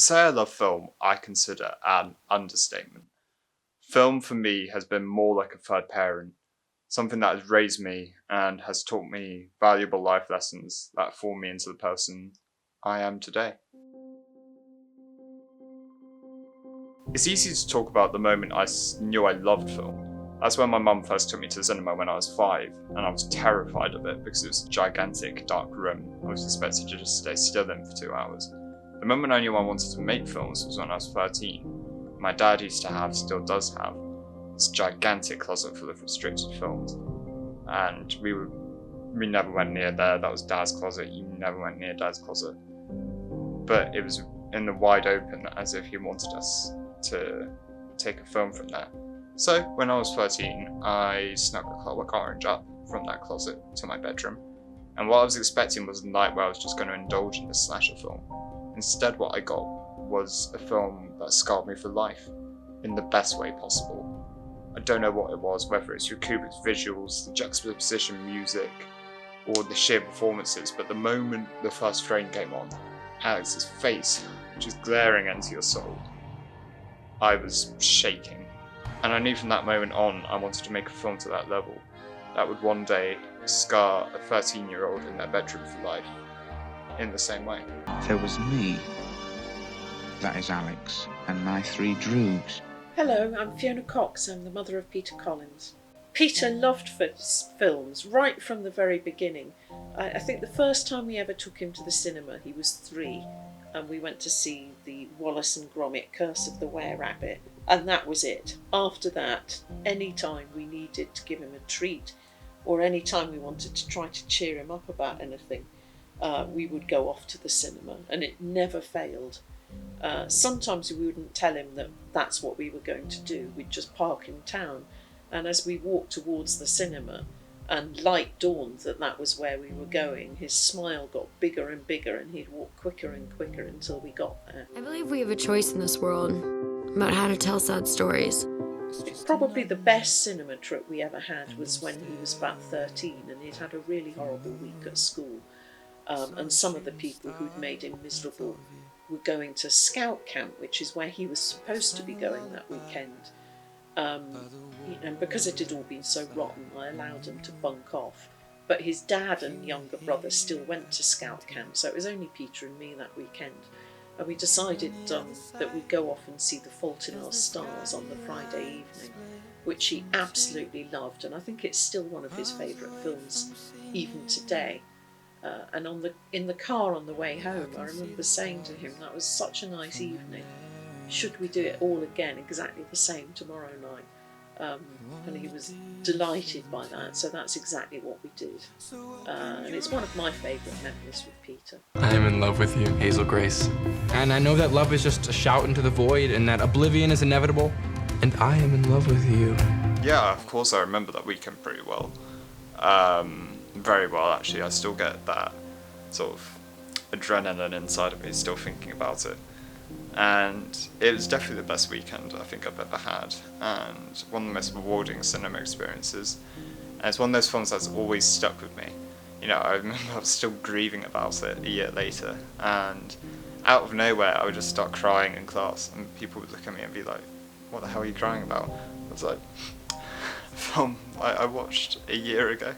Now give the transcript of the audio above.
say I love film, I consider an understatement. Film for me has been more like a third parent, something that has raised me and has taught me valuable life lessons that form me into the person I am today. It's easy to talk about the moment I knew I loved film. That's when my mum first took me to the cinema when I was 5, and I was terrified of it because it was a gigantic, dark room I was expected to just stay still in for 2 hours. The moment I knew I wanted to make films was when I was 13. My dad used to have, still does have, this gigantic closet full of restricted films. And we never went near there. That was Dad's closet. You never went near Dad's closet. But it was in the wide open, as if he wanted us to take a film from there. So when I was 13, I snuck a Clockwork Orange up from that closet to my bedroom. And what I was expecting was a night where I was just going to indulge in this slasher film. Instead, what I got was a film that scarred me for life, in the best way possible. I don't know what it was, whether it's Kubrick's visuals, the juxtaposition music, or the sheer performances, but the moment the first frame came on, Alex's face, just glaring into your soul, I was shaking. And I knew from that moment on I wanted to make a film to that level, that would one day scar a 13-year-old in their bedroom for life, in the same way. There was me, that is Alex, and my 3 droogs. Hello, I'm Fiona Cox. I'm the mother of Peter Collins. Peter loved films right from the very beginning. I think the first time we ever took him to the cinema, he was 3, and we went to see the Wallace and Gromit Curse of the Were-Rabbit, and that was it. After that, any time we needed to give him a treat, or any time we wanted to try to cheer him up about anything, we would go off to the cinema, and it never failed. Sometimes we wouldn't tell him that that's what we were going to do. We'd just park in town, and as we walked towards the cinema and light dawned that that was where we were going, his smile got bigger and bigger, and he'd walk quicker and quicker until we got there. I believe we have a choice in this world about how to tell sad stories. Probably the best cinema trip we ever had was when he was about 13 and he'd had a really horrible week at school, and some of the people who'd made him miserable were going to scout camp, which is where he was supposed to be going that weekend. And because it had all been so rotten, I allowed him to bunk off. But his dad and younger brother still went to scout camp, so it was only Peter and me that weekend. And we decided that we'd go off and see The Fault in Our Stars on the Friday evening, which he absolutely loved, and I think it's still one of his favourite films even today. And in the car on the way home, I remember saying to him, that was such a nice evening. Should we do it all again, exactly the same, tomorrow night? And he was delighted by that, so that's exactly what we did. And it's one of my favourite memories with Peter. I am in love with you, Hazel Grace. And I know that love is just a shout into the void and that oblivion is inevitable. And I am in love with you. Yeah, of course I remember that weekend pretty well. Very well, actually. I still get that sort of adrenaline inside of me, still thinking about it. And it was definitely the best weekend I think I've ever had, and one of the most rewarding cinema experiences. And it's one of those films that's always stuck with me. You know, I remember I was still grieving about it a year later, and out of nowhere I would just start crying in class, and people would look at me and be like, "What the hell are you crying about?" I was like, "A film I watched a year ago."